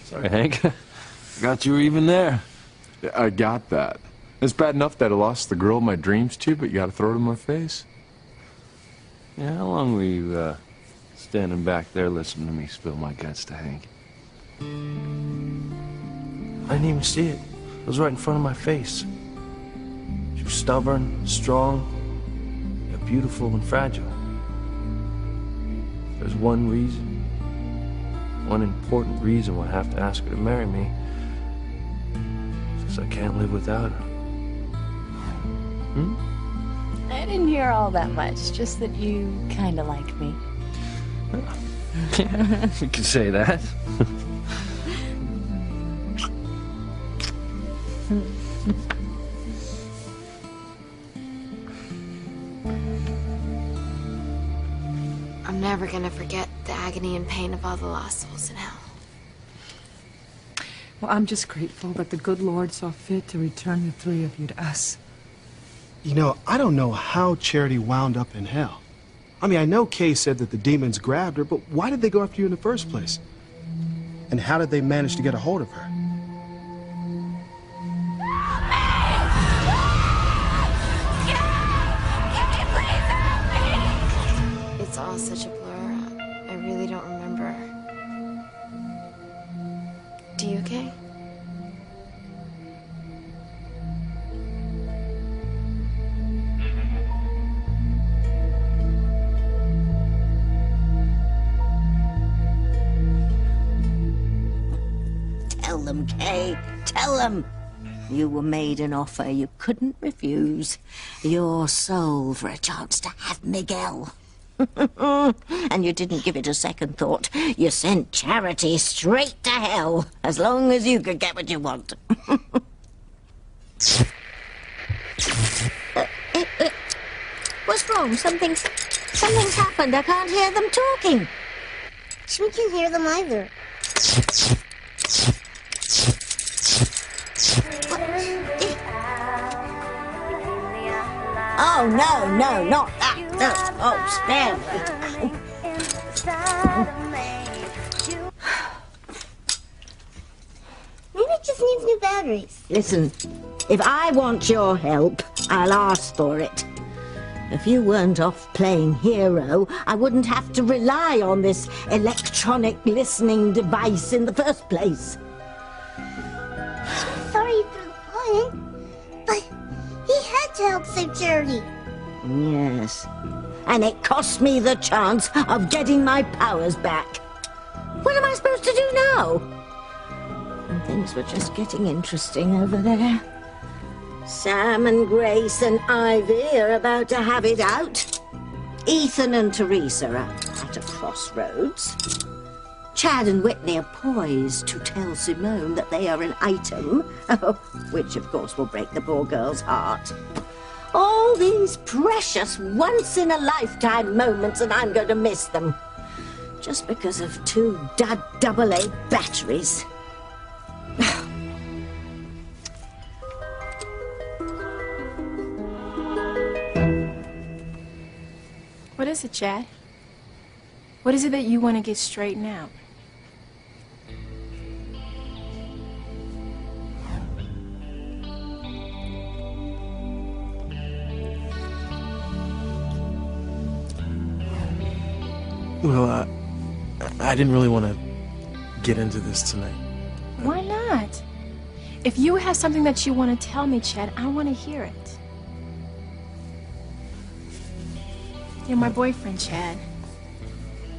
Sorry, Hank. Forgot you were even there. Yeah, I got that. It's bad enough that I lost the girl of my dreams too, but you gotta throw it in my face. Yeah, how long were you, standing back there listening to me spill my guts to Hank? I didn't even see it. It was right in front of my face. She was stubborn, strong, yet beautiful and fragile. There's one reason, one important reason why I have to ask her to marry me. Since I can't live without her. I didn't hear all that much, just that you kind of like me. Yeah, you could say that. I'm never gonna forget the agony and pain of all the lost souls in hell. Well, I'm just grateful that the good Lord saw fit to return the three of you to us. You know, I don't know how Charity wound up in hell. I mean, I know Kay said that the demons grabbed her, but why did they go after you in the first place? And how did they manage to get a hold of her? It's all such a blur. I really don't remember. Do you, Kay? Tell them, Kay. Tell them. You were made an offer you couldn't refuse. Your soul for a chance to have Miguel. And you didn't give it a second thought. You sent Charity straight to hell, as long as you could get what you want. What's wrong? Something's happened. I can't hear them talking. We can't hear them either. Oh, no, not that. No. Oh, spare me. Maybe it just needs new batteries. Listen, if I want your help, I'll ask for it. If you weren't off playing hero, I wouldn't have to rely on this electronic listening device in the first place. Sorry for the pun, but he had to help save Charity. Yes, and it cost me the chance of getting my powers back. What am I supposed to do now? And things were just getting interesting over there. Sam and Grace and Ivy are about to have it out. Ethan and Teresa are at a crossroads. Chad and Whitney are poised to tell Simone that they are an item, which of course will break the poor girl's heart. All these precious once-in-a-lifetime moments, and I'm going to miss them. Just because of two AA batteries. What is it, Chad? What is it that you want to get straightened out? Well, I didn't really want to get into this tonight. Why not? If you have something that you want to tell me, Chad, I want to hear it. You're my boyfriend, Chad.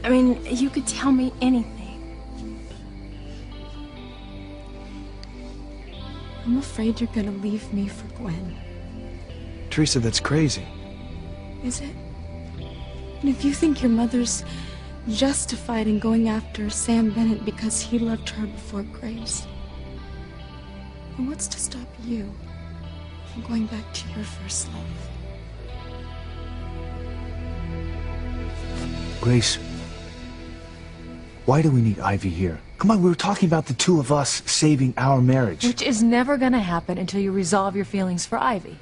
I mean, you could tell me anything. I'm afraid you're gonna leave me for Gwen. Teresa, that's crazy. Is it? And if you think your mother's justified in going after Sam Bennett because he loved her before Grace, then what's to stop you from going back to your first love? Grace, why do we need Ivy here? Come on, we were talking about the two of us saving our marriage. Which is never gonna happen until you resolve your feelings for Ivy.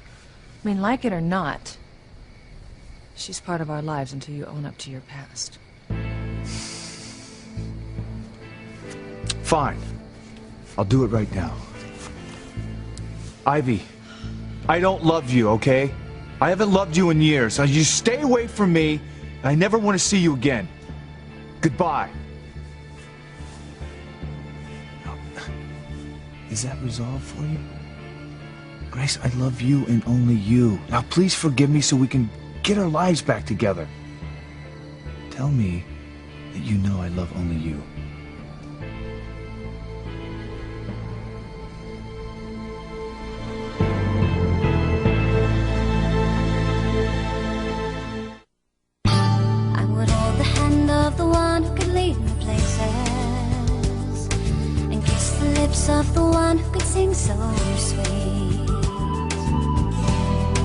I mean, like it or not, She's part of our lives until you own up to your past. Fine. I'll do it right now. Ivy, I don't love you, okay? I haven't loved you in years. So you stay away from me, and I never want to see you again. Goodbye. Is that resolved for you? Grace, I love you and only you. Now please forgive me so we can get our lives back together. Tell me that you know I love only you. I would hold the hand of the one who could lead me places and kiss the lips of the one who could sing so sweet.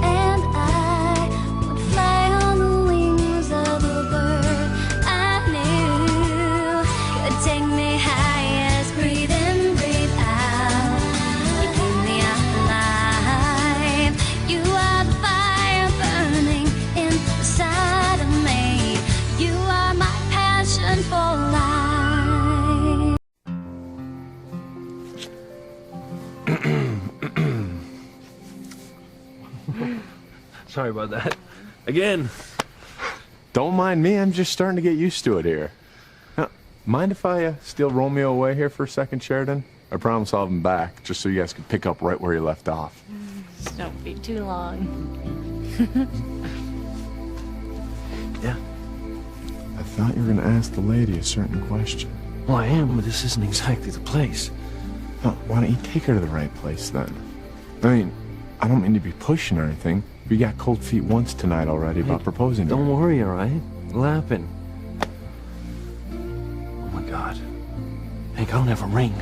And I would fly on the wings of a bird I knew could take me high as breathe in, breathe out. You keep me alive. You are the fire burning inside of me. You are my passion for life. Sorry about that. Again. Don't mind me, I'm just starting to get used to it here. Now, mind if I steal Romeo away here for a second, Sheridan? I promise I'll have him back, just so you guys can pick up right where you left off. Just don't be too long. Yeah. I thought you were going to ask the lady a certain question. Well, I am, but this isn't exactly the place. Why don't you take her to the right place, then? I mean, I don't mean to be pushing or anything. We got cold feet once tonight already about proposing to her. Don't worry, all right? It'll happen. Oh, my God. Hank, I don't have a ring.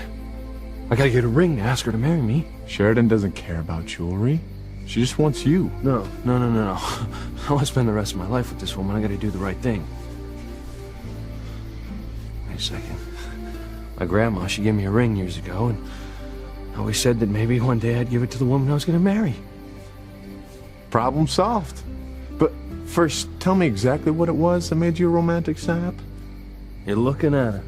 I gotta get a ring to ask her to marry me. Sheridan doesn't care about jewelry. She just wants you. No. I want to spend the rest of my life with this woman. I gotta do the right thing. Wait a second. My grandma, she gave me a ring years ago, and I always said that maybe one day I'd give it to the woman I was gonna marry. Problem solved. But first, tell me exactly what it was that made you a romantic sap. You're looking at her.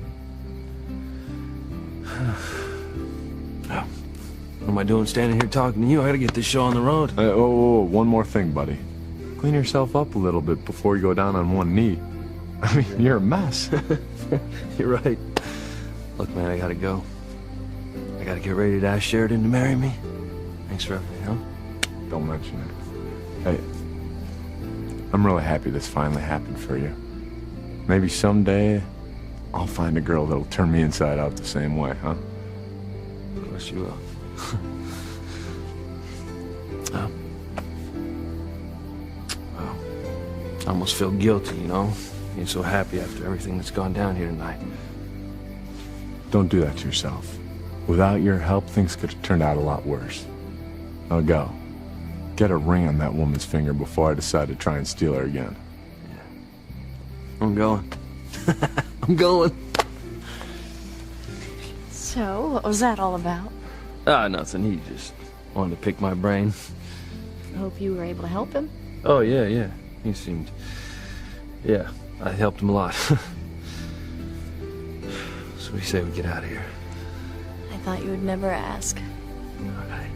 What am I doing standing here talking to you? I gotta get this show on the road. One more thing, buddy. Clean yourself up a little bit before you go down on one knee. I mean, you're a mess. You're right. Look, man, I gotta go. I gotta get ready to ask Sheridan to marry me. Thanks for everything, huh? Don't mention it. Hey, I'm really happy this finally happened for you. Maybe someday I'll find a girl that'll turn me inside out the same way, huh? Of course you will. Oh. Well, I almost feel guilty, you know? Being so happy after everything that's gone down here tonight. Don't do that to yourself. Without your help, things could have turned out a lot worse. Now go. Get a ring on that woman's finger before I decide to try and steal her again. Yeah. I'm going. I'm going. So, what was that all about? Nothing. He just wanted to pick my brain. I hope you were able to help him. Oh, yeah. He seemed... Yeah, I helped him a lot. So we say we get out of here. I thought you would never ask. All right.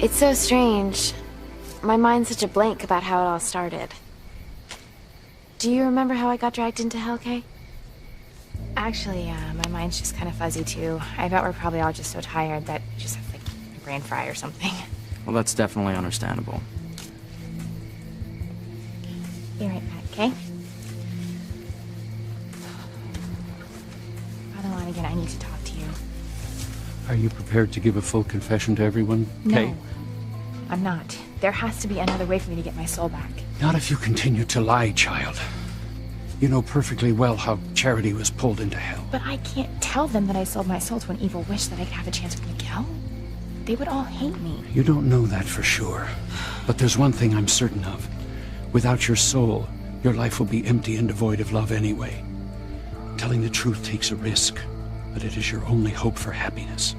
It's so strange. My mind's such a blank about how it all started. Do you remember how I got dragged into Hell, Kay? Actually, my mind's just kind of fuzzy, too. I bet we're probably all just so tired that we just have, like, a brain fry or something. Well, that's definitely understandable. Be right back, okay? Father Lanigan, I need to talk to you. Are you prepared to give a full confession to everyone, No, Kay? I'm not. There has to be another way for me to get my soul back. Not if you continue to lie, child. You know perfectly well how Charity was pulled into hell. But I can't tell them that I sold my soul to an evil wish that I could have a chance with Miguel. They would all hate me. You don't know that for sure. But there's one thing I'm certain of. Without your soul, Your life will be empty and devoid of love anyway. Telling the truth takes a risk, but it is your only hope for happiness.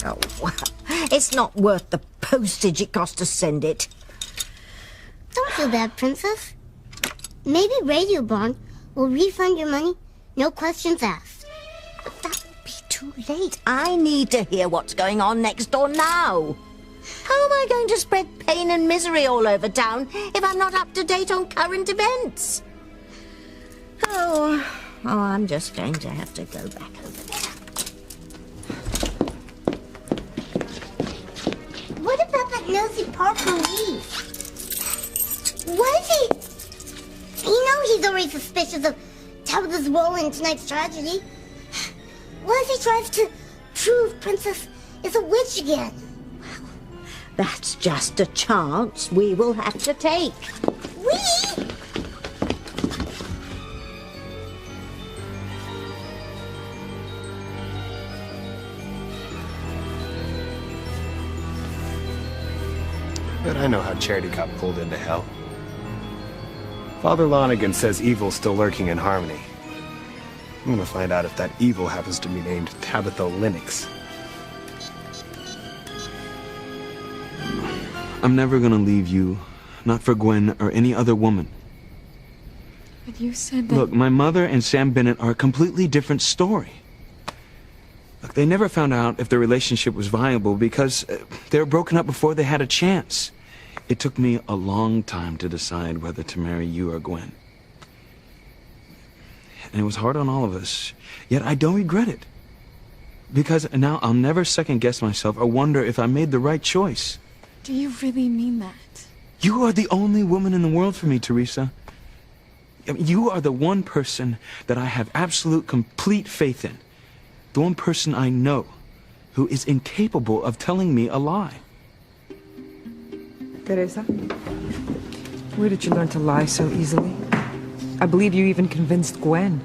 Oh, well, it's not worth the postage it costs to send it. Don't feel bad, Princess. Maybe Radio Barn will refund your money, no questions asked. But that will be too late. I need to hear what's going on next door now. How am I going to spread pain and misery all over town if I'm not up to date on current events? Oh, I'm just going to have to go back over there. What about that nosy Parker Reed? What if he... You know he's already suspicious of Tabitha's role in tonight's tragedy. What if he tries to prove Princess is a witch again? That's just a chance we will have to take. We? But I know how Charity got pulled into hell. Father Lonigan says evil's still lurking in Harmony. I'm gonna find out if that evil happens to be named Tabitha Lennox. I'm never gonna leave you, not for Gwen or any other woman. But you said that... Look, my mother and Sam Bennett are a completely different story. Look, they never found out if their relationship was viable because they were broken up before they had a chance. It took me a long time to decide whether to marry you or Gwen. And it was hard on all of us, yet I don't regret it. Because now I'll never second-guess myself or wonder if I made the right choice. Do you really mean that? You are the only woman in the world for me, Teresa. I mean, you are the one person that I have absolute, complete faith in. The one person I know who is incapable of telling me a lie. Teresa, where did you learn to lie so easily? I believe you even convinced Gwen.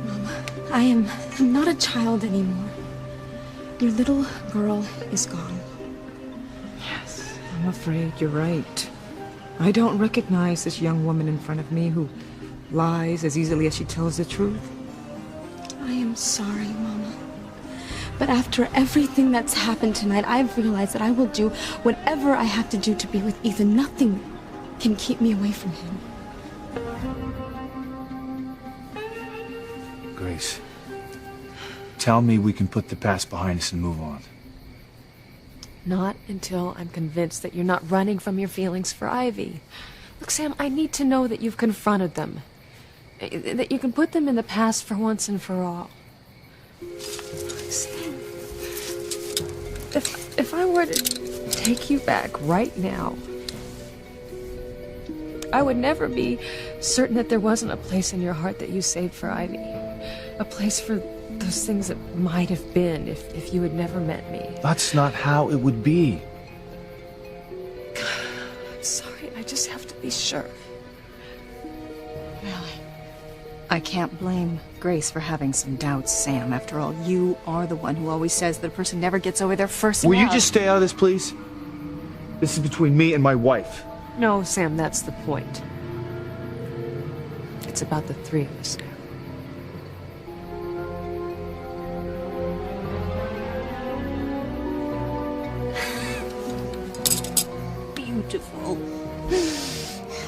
Mama, I'm not a child anymore. Your little girl is gone. Yes, I'm afraid you're right. I don't recognize this young woman in front of me who lies as easily as she tells the truth. I am sorry, Mama. But after everything that's happened tonight, I've realized that I will do whatever I have to do to be with Ethan. Nothing can keep me away from him. Grace, tell me we can put the past behind us and move on. Not until I'm convinced that you're not running from your feelings for Ivy. Look, Sam, I need to know that you've confronted them. That you can put them in the past for once and for all. Sam, if I were to take you back right now, I would never be certain that there wasn't a place in your heart that you saved for Ivy. A place for those things that might have been if you had never met me. That's not how it would be. I'm sorry, I just have to be sure. I can't blame Grace for having some doubts, Sam. After all, you are the one who always says that a person never gets over their first love. Will you just stay out of this, please? This is between me and my wife. No, Sam, that's the point. It's about the three of us now. Beautiful.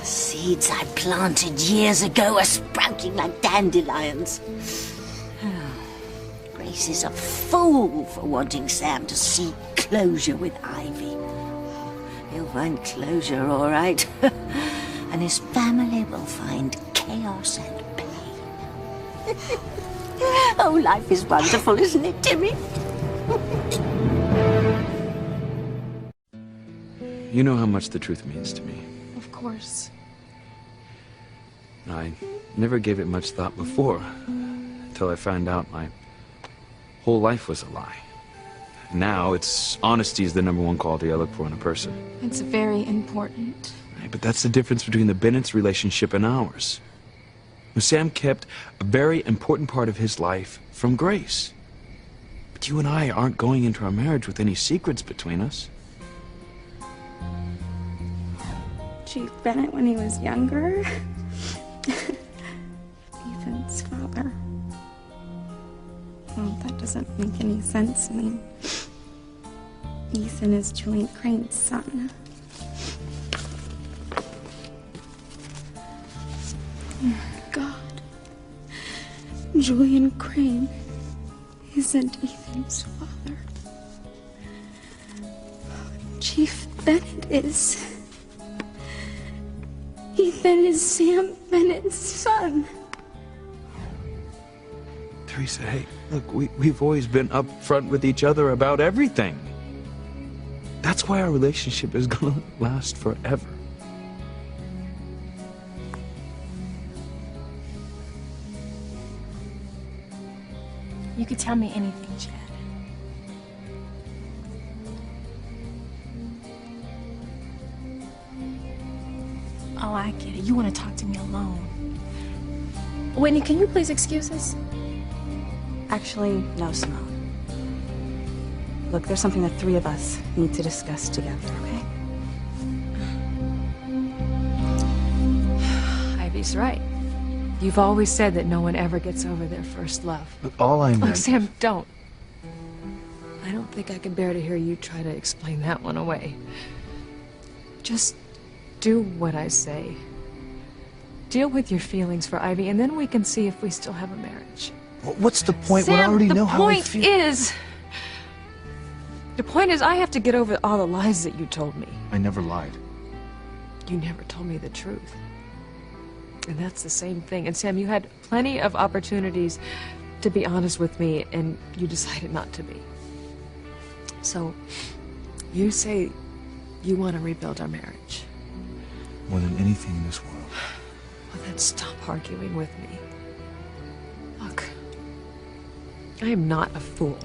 Seeds I planted years ago are sprouting like dandelions. Grace is a fool for wanting Sam to seek closure with Ivy. He'll find closure, all right. And his family will find chaos and pain. Oh, life is wonderful, isn't it, Timmy? You know how much the truth means to me. Of course. I never gave it much thought before, until I found out my whole life was a lie. Now, honesty is the #1 quality I look for in a person. It's very important. Right, but that's the difference between the Bennett's relationship and ours. Sam kept a very important part of his life from Grace. But you and I aren't going into our marriage with any secrets between us. Chief Bennett when he was younger. Ethan's father. Well, that doesn't make any sense. I mean, Ethan is Julian Crane's son. Oh my God. Julian Crane isn't Ethan's father. Chief Bennett is. Ethan is Sam Bennett's son. Teresa, hey, look, we've always been upfront with each other about everything. That's why our relationship is gonna last forever. You could tell me anything, Chad. Oh, I get it. You want to talk to me alone. Whitney, can you please excuse us? Actually, no, Simone. Look, there's something the three of us need to discuss together, okay? Ivy's right. You've always said that no one ever gets over their first love. But all I meant... Look, Sam, don't. I don't think I can bear to hear you try to explain that one away. Just do what I say. Deal with your feelings for Ivy, and then we can see if we still have a marriage. What's the point when I Sam, already know how I feel? The point is I have to get over all the lies that you told me. I never lied. You never told me the truth. And that's the same thing. And Sam, you had plenty of opportunities to be honest with me, and you decided not to be. So, you say you want to rebuild our marriage. More than anything in this world. Well, then stop arguing with me. Look, I am not a fool.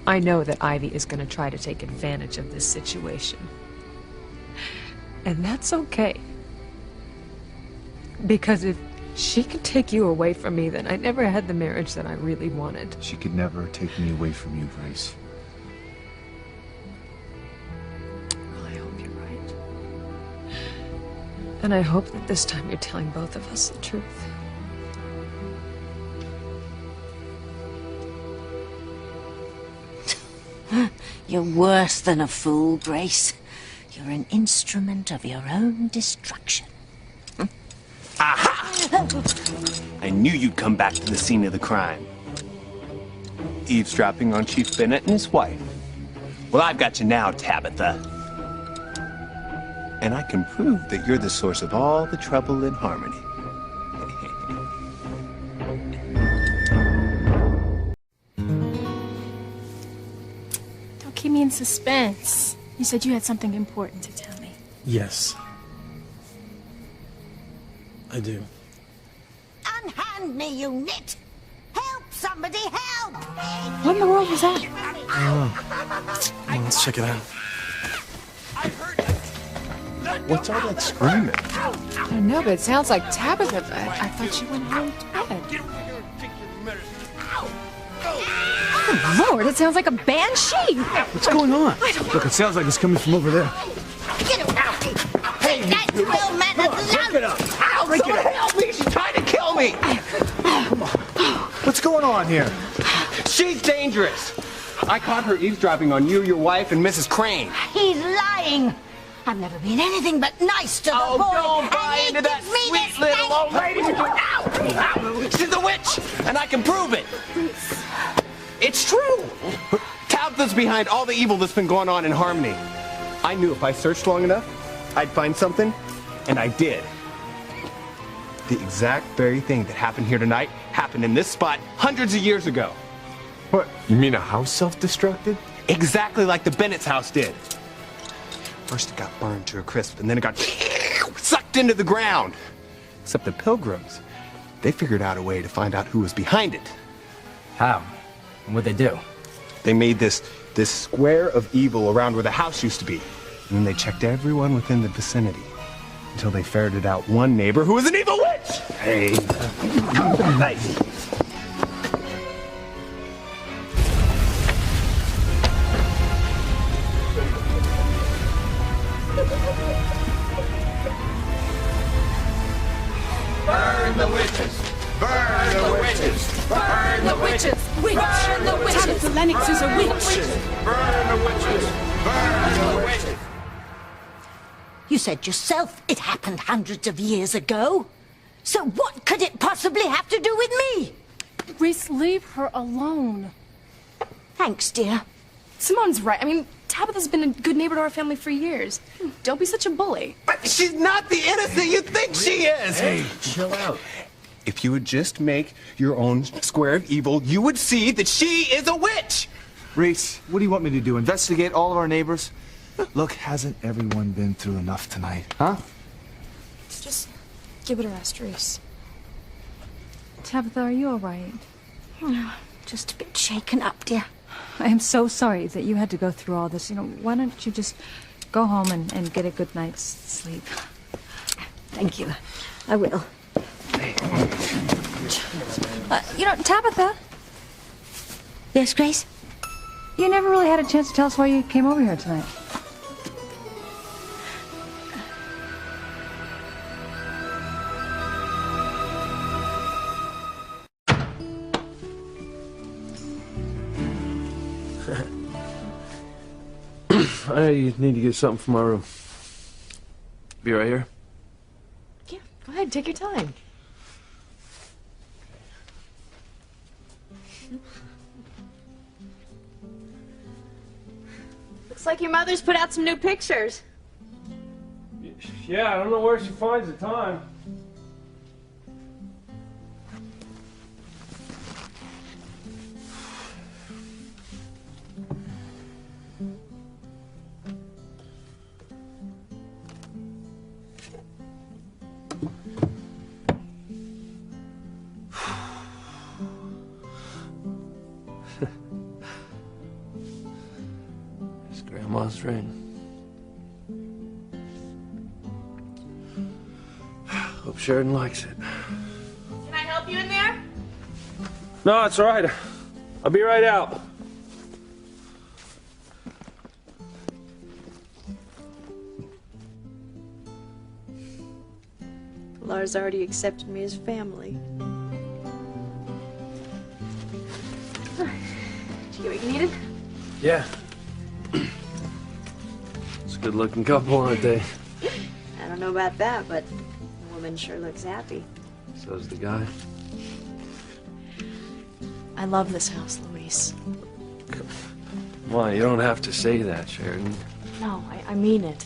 I know that Ivy is going to try to take advantage of this situation. And that's okay. Because if she can take you away from me, then I never had the marriage that I really wanted. She could never take me away from you, Grace. Well, I hope you're right. And I hope that this time you're telling both of us the truth. You're worse than a fool, Grace. You're an instrument of your own destruction. Aha! I knew you'd come back to the scene of the crime. Eavesdropping on Chief Bennett and his wife. Well, I've got you now, Tabitha. And I can prove that you're the source of all the trouble in Harmony. Don't keep me in suspense. You said you had something important to tell me. Yes. I do. Unhand me, you nit! Help! Somebody help! What in the world was that? Well, let's check it out. What's all that screaming? I don't know, but it sounds like Tabitha. I thought you went home to bed. Oh, Lord, it sounds like a banshee. What's going on? Look, it sounds like it's coming from over there. Get away! Hey, that's well mannered. Break it up! Ow! Someone help me! She's trying to kill me! What's going on here? She's dangerous! I caught her eavesdropping on you, your wife, and Mrs. Crane. He's lying. I've never been anything but nice to the boy. Don't buy and he into that gives me sweet this little thing. old lady! Ow! Ow! She's a witch, and I can prove it. It's true. Tabitha's behind all the evil that's been going on in Harmony. I knew if I searched long enough, I'd find something, and I did. The exact very thing that happened here tonight happened in this spot hundreds of years ago. What? You mean a house self-destructed? Exactly like the Bennett's house did. First it got burned to a crisp, and then it got sucked into the ground. Except the Pilgrims, they figured out a way to find out who was behind it. How? What'd they do? They made this square of evil around where the house used to be. And then they checked everyone within the vicinity until they ferreted out one neighbor who was an evil witch! Hey. Nice. Burn the witches! Burn the witches! Burn the witches! Tabitha Lennox is a witch! Burn the witches! Burn the witches! You said yourself it happened hundreds of years ago. So what could it possibly have to do with me? Reese, leave her alone. Thanks, dear. Simone's right. I mean, Tabitha's been a good neighbor to our family for years. Don't be such a bully. But she's not the innocent you think she is! Hey, chill out. If you would just make your own square of evil, you would see that she is a witch! Reese, what do you want me to do? Investigate all of our neighbors? Look, hasn't everyone been through enough tonight, huh? Just give it a rest, Reese. Tabitha, are you all right? Just a bit shaken up, dear. I am so sorry that you had to go through all this. You know, why don't you just go home and get a good night's sleep? Thank you. I will. Tabitha. Yes, Grace? You never really had a chance to tell us why you came over here tonight. I need to get something from my room. Be right here. Yeah, go ahead, take your time. Looks like your mother's put out some new pictures. Yeah, I don't know where she finds the time. It's Grandma's ring. Hope Sheridan likes it. Can I help you in there? No, it's all right. I'll be right out. Lars already accepted me as family. Did you get what you needed? Yeah. It's a good-looking couple, aren't they? I don't know about that, but the woman sure looks happy. So's the guy. I love this house, Luis. Come on, you don't have to say that, Sheridan. No, I mean it.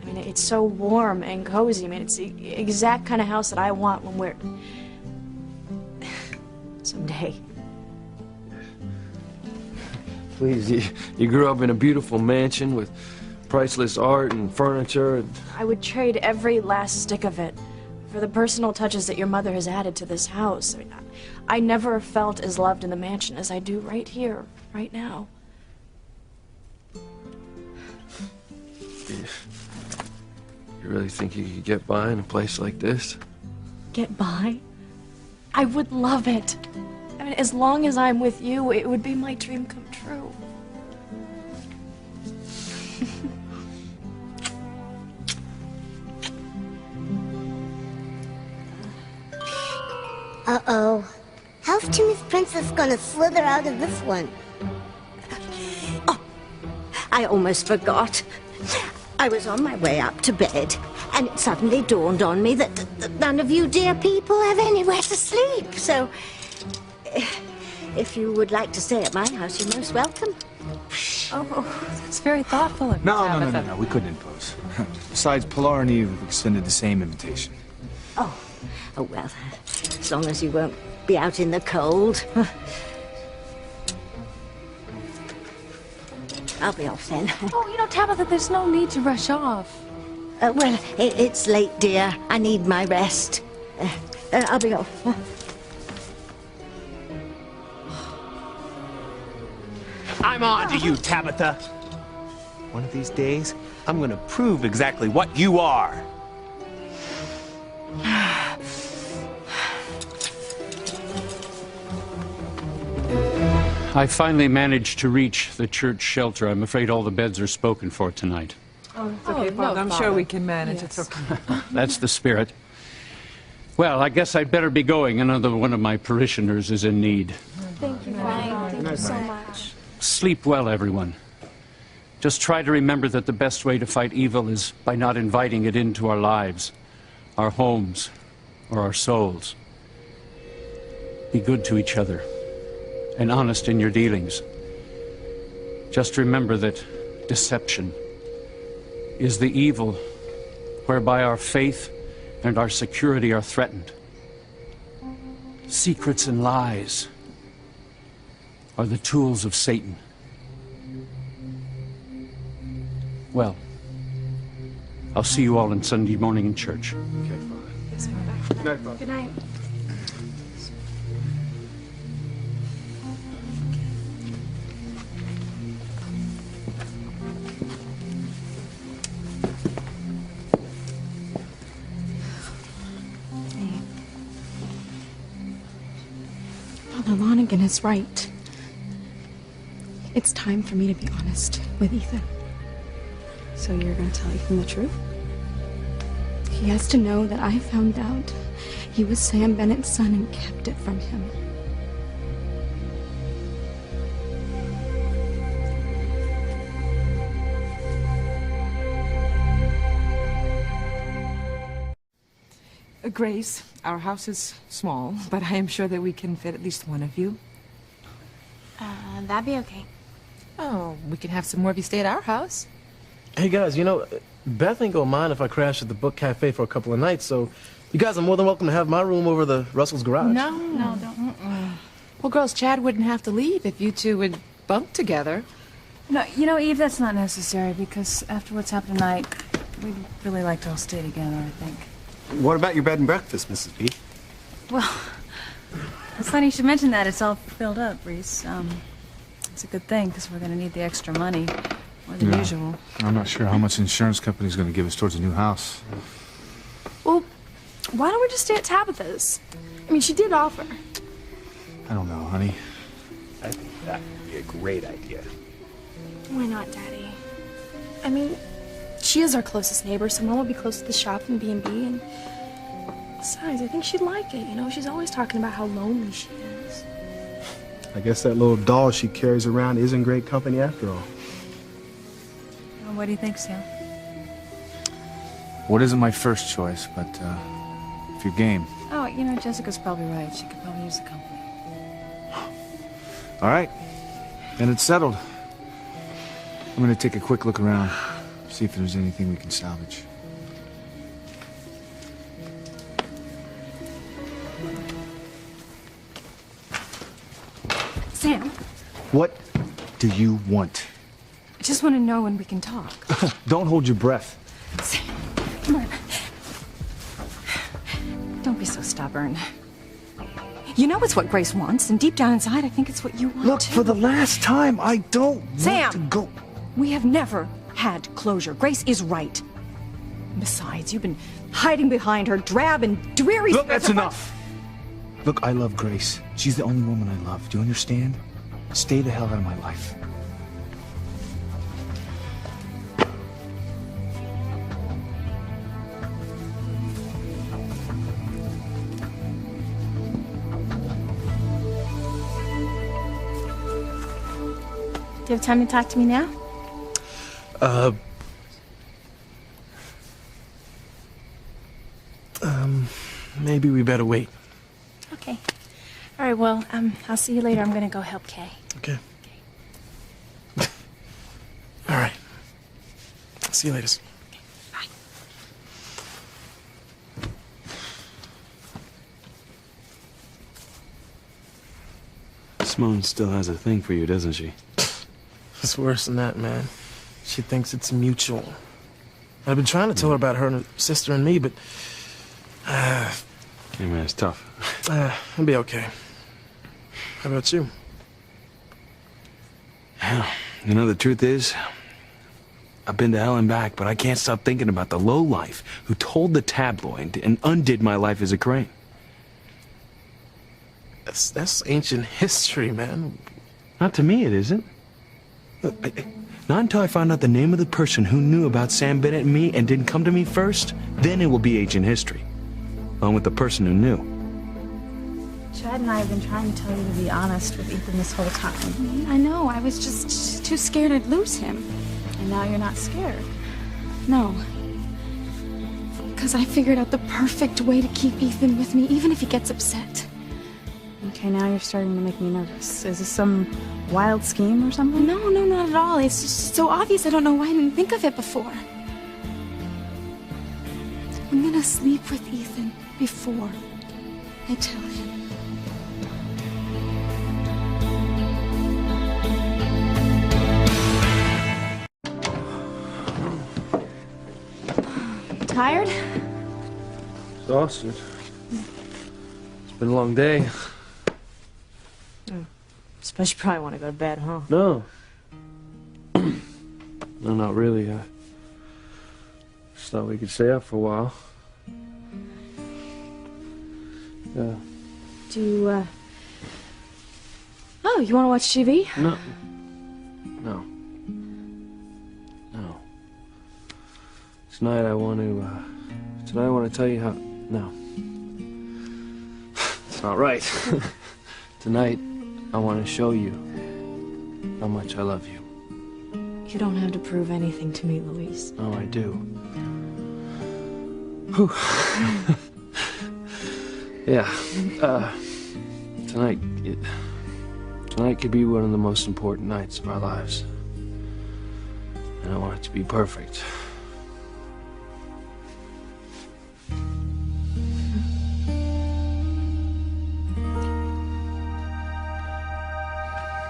I mean, it's so warm and cozy. I mean, it's the exact kind of house that I want when we're... someday. Please, you grew up in a beautiful mansion with priceless art and furniture and... I would trade every last stick of it for the personal touches that your mother has added to this house. I mean, I never felt as loved in the mansion as I do right here, right now. You really think you could get by in a place like this? Get by? I would love it. I mean, as long as I'm with you, it would be my dream come true. Uh-oh. How's Timmy's princess gonna slither out of this one? Oh, I almost forgot. I was on my way up to bed, and it suddenly dawned on me that none of you dear people have anywhere to sleep. So, if you would like to stay at my house, you're most welcome. Oh, that's very thoughtful of you, No, Tabitha. we couldn't impose. Besides, Pilar and Eve have extended the same invitation. Oh, well, as long as you won't be out in the cold. I'll be off then. Oh, Tabitha, there's no need to rush off. Well, it's late, dear. I need my rest. I'll be off. I'm on to you, Tabitha. One of these days, I'm gonna prove exactly what you are. I finally managed to reach the church shelter. I'm afraid all the beds are spoken for tonight. Oh, it's okay, Father. I'm sure we can manage. It's okay. That's the spirit. Well, I guess I'd better be going. Another one of my parishioners is in need. Thank you, Frank. Thank you so much. Sleep well, everyone. Just try to remember that the best way to fight evil is by not inviting it into our lives, our homes, or our souls. Be good to each other and honest in your dealings. Just remember that deception is the evil whereby our faith and our security are threatened. Secrets and lies are the tools of Satan. Well, I'll see you all on Sunday morning in church. Okay, Father. Yes, Father. Good night, Father. Good night. Father Lonigan is right. It's time for me to be honest with Ethan. So you're gonna tell Ethan the truth? He has to know that I found out he was Sam Bennett's son and kept it from him. Grace, our house is small, but I am sure that we can fit at least one of you. That'd be okay. Oh, we can have some more of you stay at our house. Hey guys, you know, Beth ain't gonna mind if I crash at the book cafe for a couple of nights, so you guys are more than welcome to have my room over the Russell's garage. No, don't. Well, girls, Chad wouldn't have to leave if you two would bunk together. No, you know, Eve, that's not necessary because after what's happened tonight, we'd really like to all stay together, I think. What about your bed and breakfast, Mrs. B? Well, it's funny you should mention that. It's all filled up, Reese. It's a good thing because we're going to need the extra money more than usual. I'm not sure how much the insurance company's going to give us towards a new house. Well, why don't we just stay at Tabitha's? I mean, she did offer. I don't know, honey. I think that would be a great idea. Why not, Daddy? I mean, she is our closest neighbor, so Mom will be close to the shop and B&B, and besides, I think she'd like it. You know, she's always talking about how lonely she is. I guess that little doll she carries around isn't great company after all. Well, what do you think, Sam? What isn't my first choice, but if you're game. Oh, you know, Jessica's probably right. She could probably use the company. All right, then it's settled. I'm gonna take a quick look around, see if there's anything we can salvage. Sam, What do you want? I just want to know when we can talk. Don't hold your breath. Sam, come on. Don't be so stubborn. You know it's what Grace wants, and deep down inside, I think it's what you want. Look, too. for the last time, I don't Sam! want to go. We have never had closure. Grace is right. Besides, you've been hiding behind her drab and dreary... Look, that's enough. Look, I love Grace. She's the only woman I love. Do you understand? Stay the hell out of my life. Do you have time to talk to me now? Maybe we better wait. Okay. All right, well, I'll see you later. I'm gonna go help Kay. Okay. All right. See you later. Simone still has a thing for you, doesn't she? It's worse than that, man. She thinks it's mutual. I've been trying to tell her about her and her sister and me, but... Hey, man, it's tough. I'll be okay. How about you? You know, the truth is, I've been to hell and back, but I can't stop thinking about the lowlife who told the tabloid and undid my life as a crane. That's ancient history, man. Not to me, it isn't. Look, not until I find out the name of the person who knew about Sam Bennett and me and didn't come to me first, then it will be ancient history. along with the person who knew. Chad and I have been trying to tell you to be honest with Ethan this whole time. I know, I was just too scared I'd lose him. And now you're not scared. No. Because I figured out the perfect way to keep Ethan with me, even if he gets upset. Okay, now you're starting to make me nervous. Is this some wild scheme or something? No, not at all. It's just so obvious I don't know why I didn't think of it before. I'm gonna sleep with Ethan before I tell him. Tired? Exhausted. It's been a long day. Suppose you probably want to go to bed, huh? No. No, not really. I just thought we could stay up for a while. Yeah. Do you, Oh, you want to watch TV? No. Tonight I want to tell you how... No. It's not right. Tonight, I want to show you how much I love you. You don't have to prove anything to me, Luis. Oh, I do. Whew. Yeah. Tonight could be one of the most important nights of our lives. And I want it to be perfect.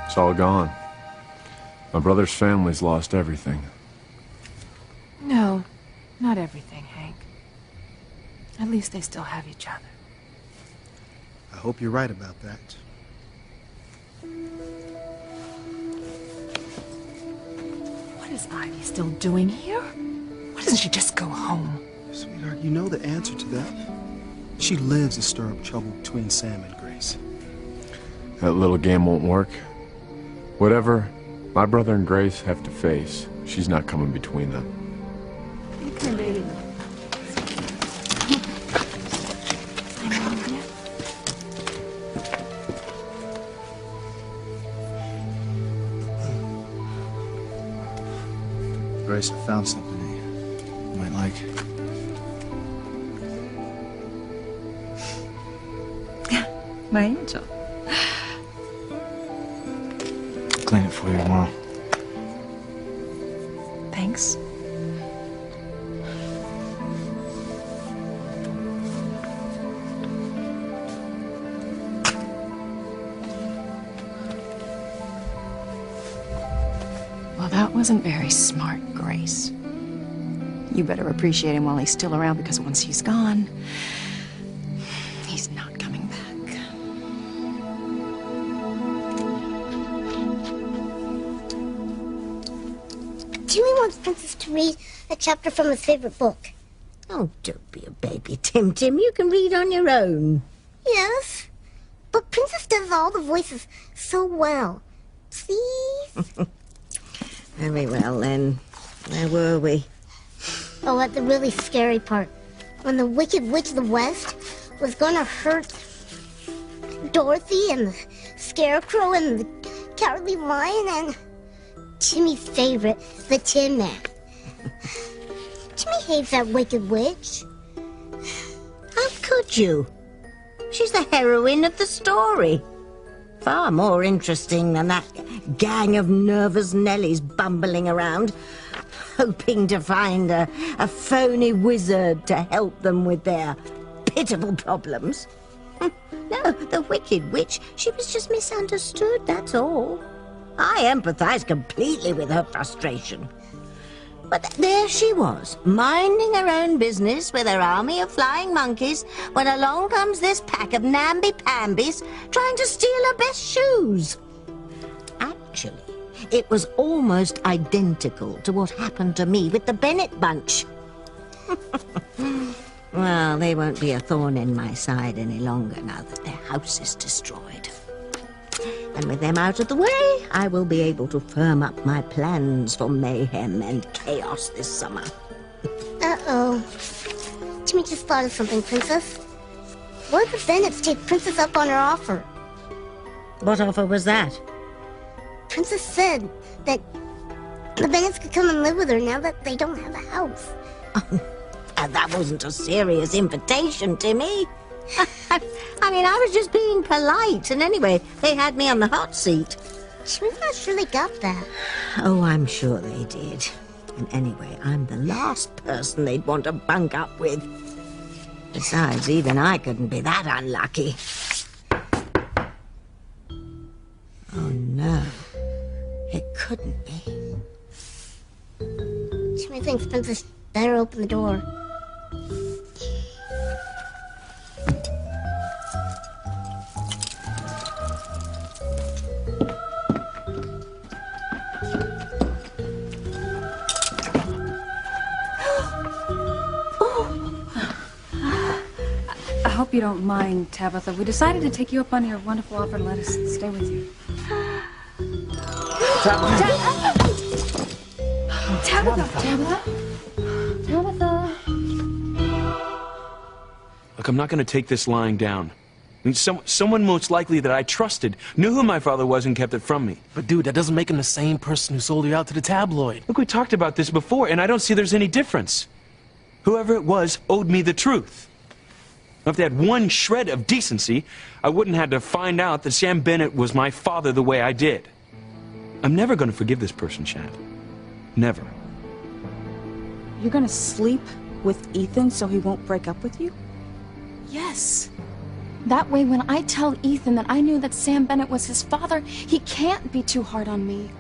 It's all gone. My brother's family's lost everything. No, not everything, Hank. At least they still have each other. I hope you're right about that. What is Ivy still doing here? Why doesn't she just go home? Sweetheart, you know the answer to that. She lives to stir up trouble between Sam and Grace. That little game won't work. Whatever my brother and Grace have to face, she's not coming between them. Come here, baby. Grace, I found something you might like. My angel. Clean it for you tomorrow. Thanks. Well, that wasn't very smart, Grace. You better appreciate him while he's still around, because once he's gone, he's not coming back. Timmy wants Princess to read a chapter from his favorite book. Oh, don't be a baby, Tim. You can read on your own. Yes, but Princess does all the voices so well. Please? Very well, then. Where were we? Oh, at the really scary part. When the Wicked Witch of the West was gonna hurt Dorothy and the Scarecrow and the Cowardly Lion and Timmy's favorite, the Tin Man. Timmy hates that Wicked Witch. How could you? She's the heroine of the story. Far more interesting than that gang of nervous Nellies bumbling around, hoping to find a phony wizard to help them with their pitiful problems. No, the Wicked Witch, she was just misunderstood, that's all. I empathize completely with her frustration. But there she was, minding her own business with her army of flying monkeys, when along comes this pack of namby-pambies trying to steal her best shoes. Actually, it was almost identical to what happened to me with the Bennett bunch. Well, they won't be a thorn in my side any longer now that their house is destroyed. And with them out of the way, I will be able to firm up my plans for mayhem and chaos this summer. Uh-oh. Timmy just thought of something, Princess. What if the Bennetts take Princess up on her offer? What offer was that? Princess said that the Bennetts could come and live with her now that they don't have a house. That wasn't a serious invitation, Timmy. I mean, I was just being polite, and anyway, they had me on the hot seat. Schmidt really got that. Oh, I'm sure they did. And anyway, I'm the last person they'd want to bunk up with. Besides, even I couldn't be that unlucky. Oh, no. It couldn't be. Schmidt thinks Princess better open the door. I hope you don't mind, Tabitha. We decided to take you up on your wonderful offer to let us stay with you. Tabitha! Look, I'm not going to take this lying down. I mean, someone most likely that I trusted knew who my father was and kept it from me. But dude, that doesn't make him the same person who sold you out to the tabloid. Look, we talked about this before, and I don't see there's any difference. Whoever it was owed me the truth. If they had one shred of decency, I wouldn't have to find out that Sam Bennett was my father the way I did. I'm never going to forgive this person, Chad. Never. You're gonna sleep with Ethan so he won't break up with you? Yes. That way, when I tell Ethan that I knew that Sam Bennett was his father, he can't be too hard on me.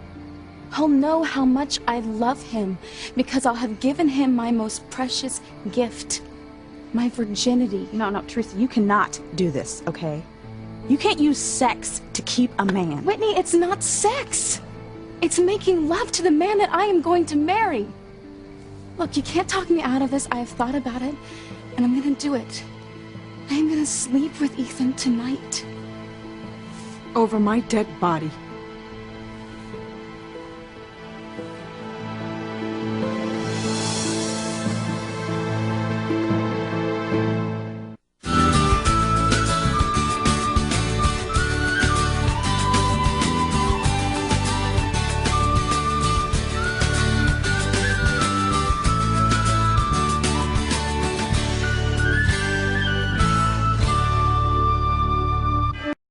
He'll know how much I love him because I'll have given him my most precious gift. My virginity. No, Teresa, you cannot do this, okay? You can't use sex to keep a man. Whitney, it's not sex. It's making love to the man that I am going to marry. Look, you can't talk me out of this. I have thought about it, and I'm gonna do it. I am gonna sleep with Ethan tonight. Over my dead body.